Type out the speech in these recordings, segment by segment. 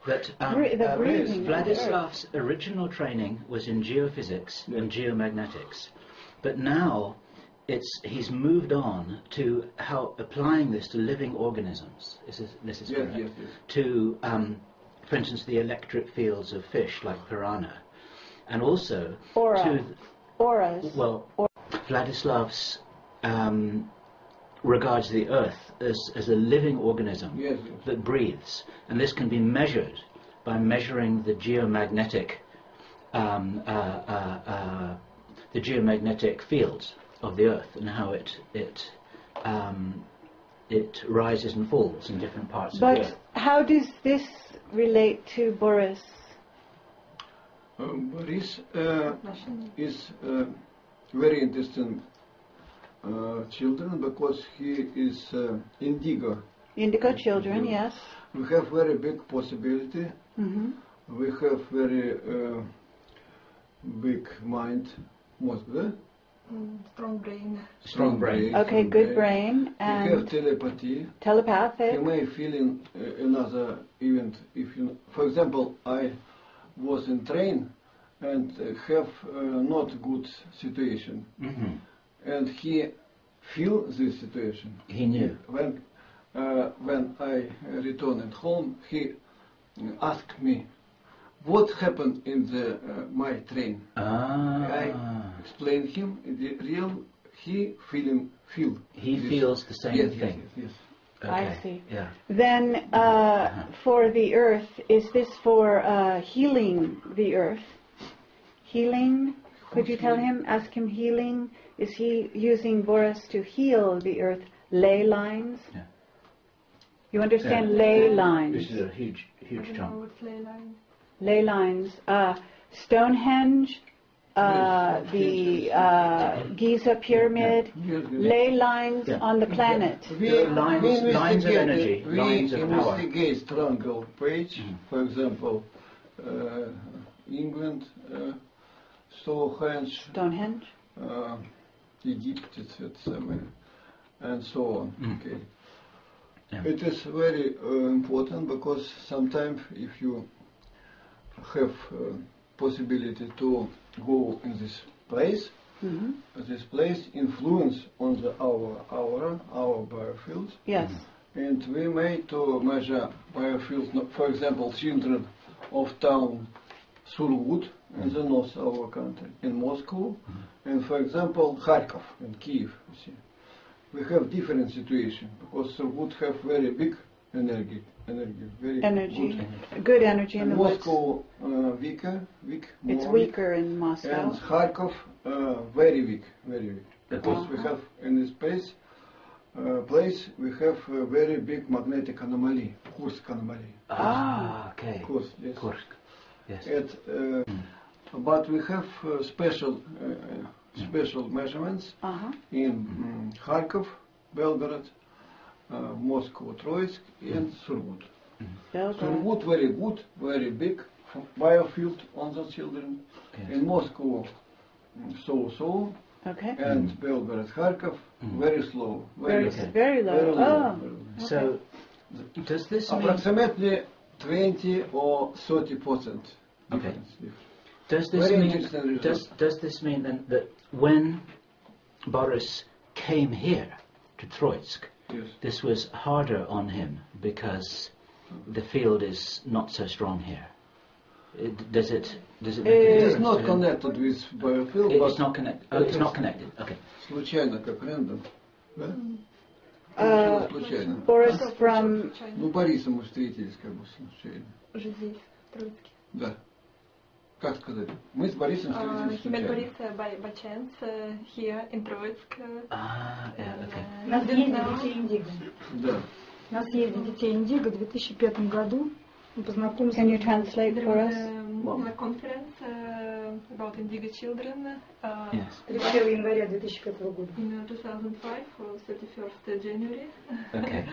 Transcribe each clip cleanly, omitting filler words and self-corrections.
But the breathing. Vladislav's original training was in geophysics and geomagnetics, but now he's moved on to how applying this to living organisms. This is correct. Yes. To, for instance, the electric fields of fish like piranha, and also auras. Well, Vladislav's regards the Earth as a living organism that breathes, and this can be measured by measuring the geomagnetic fields of the Earth and how it rises and falls in different parts of the Earth. But how does this relate to Boris? Boris is very interesting children because he is indigo. Indigo children, yes. We have very big possibility. Mm-hmm. We have very big mind, strong brain. Strong brain. Okay, good brain. And we have telepathy. Telepathic. You may feel in another event. If you, for example, I was in train and have not good situation. Mm-hmm. And he feel this situation. He knew. When I returned home, he asked me, what happened in the my train? I explained him, he feels the same thing. Yes. Okay. I see. Yeah. Then for the Earth, is this for healing the Earth? Healing? Could you tell him, ask him healing? Is he using Boris to heal the Earth? Ley lines? Yeah. You understand ley lines? This is a huge chunk. What's ley lines? Ley lines. Stonehenge, the Giza pyramid, ley lines on the planet. Lines of energy, lines of power. We investigate triangle page, for example, England, Stonehenge. Egypt, and so on. Okay. Yeah. It is very important because sometimes if you have possibility to go in this place, this place influence on the our aura, our biofield. Yes. And we may to measure biofield. For example, children of town Surgut in the north of our country, in Moscow, and for example Kharkov and Kiev. You see, we have different situation because Surgut have very big energy, very good energy in the Moscow weaker. It's weaker in Moscow. And Kharkov very weak. Because we have in this place we have a very big magnetic anomaly, Kursk anomaly. Okay. Kursk, yes. Kursk. Yes. But we have special measurements in Kharkov, Belgorod, Moscow, Troitsk, and Surgut. Surgut very good, very big biofield on the children. Yes. In Moscow, so. Okay. And Belgorod, Kharkov, very slow. Very low. So, does this mean... Approximately 20 or 30% difference. Does this mean then that when Boris came here to Troitsk, this was harder on him because the field is not so strong here? Does it make a difference? It's not connected with biofield. It's not connected. Oh, it's not connected. Okay. Случайно, как рандом, да? Случайно. Boris from... Бориса мы встретились как бы случайно. Уже здесь, в Троицке. Да. Как сказать? Мы с Борисом встретились He met случайно. Boris by chance here in Троицк. Okay. У нас ездили детей Индиго. Да. У нас ездили детей Индиго в 2005 году. Мы познакомились. Can you translate for us? A conference about Indigo children. Yes. 31 января 2005 года. In 2005, 31st January. Okay.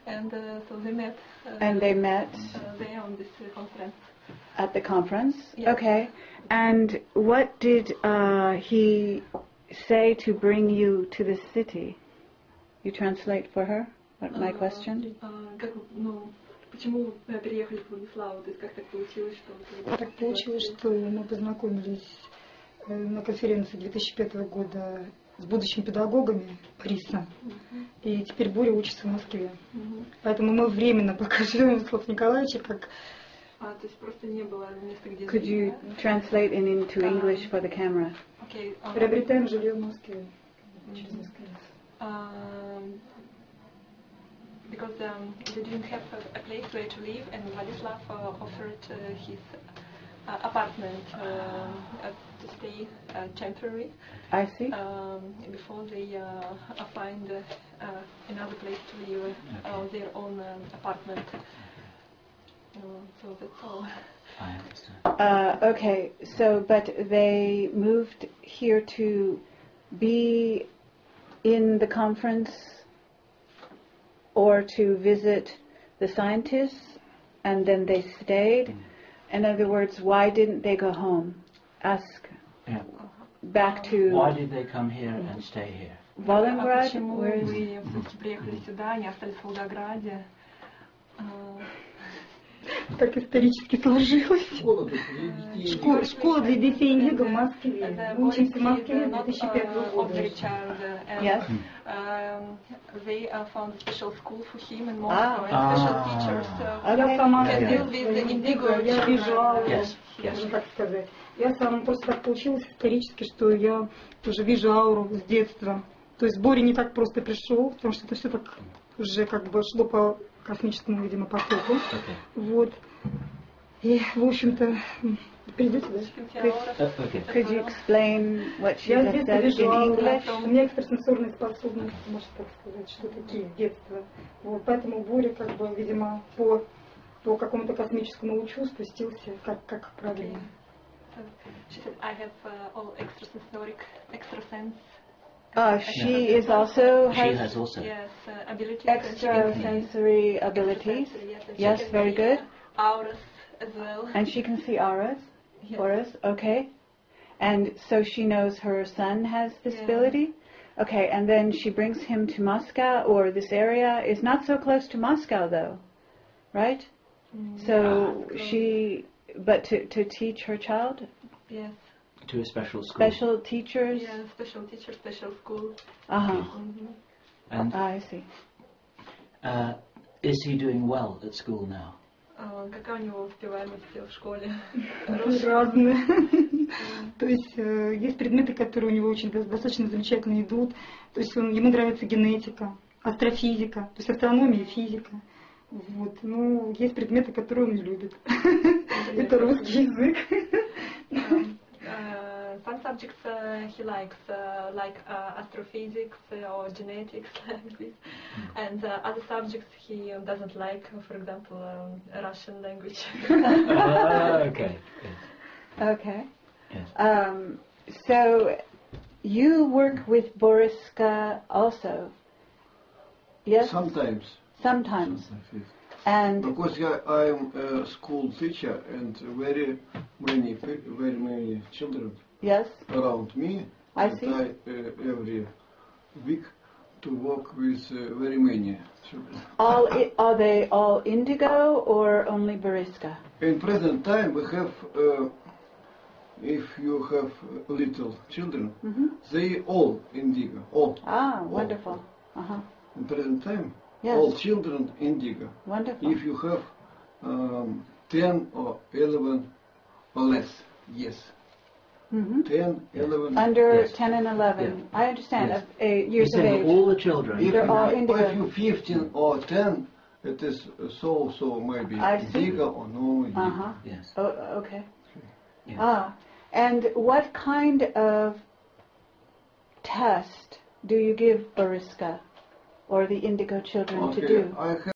And so they met. They met there on this conference. at the conference? Yes. Okay. And what did he say to bring you to this city? You translate for her? What my question? Почему переехали в Владиславу? То есть как так получилось, что... Так получилось, что мы познакомились на конференции 2005 года с будущими педагогами РИСа. И теперь Боря учится в Москве. Поэтому мы временно пока живем в Слав Николаевиче, как... то есть просто не было места, где Could you translate into English for the camera? Okay. Приобретаем жилье в Москве через несколько лет. Because they didn't have a place where to live, and Vladislav offered his apartment to stay temporary. I see. Before they find another place to live, their own apartment. So that's all. I understand. Okay, so but they moved here to be in the conference or to visit the scientists, and then they stayed. In other words, why didn't they go home? Ask back to... Why did they come here and stay here? Volgograd? Почему Where is... вы все-таки приехали сюда, не остались в Волгограде? Так исторически сложилось. Школа для детей Индиго в Москве. Мы учимся в Москве 2005 года. Yes. They found a special school for him in Moscow and special teachers. Я сама can с deal детства with the indigo я вижу ауру, Yes. можно так сказать. Я сам просто так получилось исторически, что я тоже вижу ауру с детства. То есть Боря не так просто пришел, потому что это все так уже как бы шло по космическому, видимо, потоку. Вот. И, в общем-то, придете, да? Could you explain what she Я с just детства said вижу in ауру. English? У меня экстрасенсорные способности, можно так сказать, что такие с детства. Вот. Поэтому Боря, как бы, видимо, по какому-то космическому лучу спустился, как правильно. She said, I have all extrasense. She is also She has also. Yes, abilities. extrasensory abilities. Yes, very good. Auras as well. And she can see auras. Yes. Auras, okay. And so she knows her son has this Yeah. ability. Okay, and then she brings him to Moscow, or this area is not so close to Moscow though, right? So but to teach her child? Yes. To a special school. Special teachers? Yeah, special teacher, special school. Uh-huh. And I see. is he doing well at school now? Какая у него успеваемость в школе? Разные. То есть есть предметы, которые у него очень достаточно замечательно идут. То есть ему нравится генетика, астрофизика, то есть астрономия и физика. Вот. Ну, есть предметы, которые он не любит. Это русский язык. Some subjects he likes, like astrophysics or genetics, like this. And other subjects he doesn't like, for example, Russian language. Okay. Yes. Okay. Yes. So you work with Borisca also? Yes? Sometimes. Sometimes. Yes. And Because I'm a school teacher and very many children yes, around me. I and see. I every week to work with very many children. are they all indigo or only Borisca? In present time we have, if you have little children, they all indigo. All. Ah, wonderful. Uh-huh. In present time, Yes. all children indigo. Wonderful. If you have 10 or 11 or less, yes. 10, 11. Under Yes. 10 and 11. Yeah. I understand. Yes. Years He of said age. that all the children. If They're all indigo. you 15 or 10, it is so maybe I see. indigo or no indigo. Uh-huh. Yes. Oh, okay. Yes. Ah, and what kind of test do you give Borisca or the indigo children to do? I have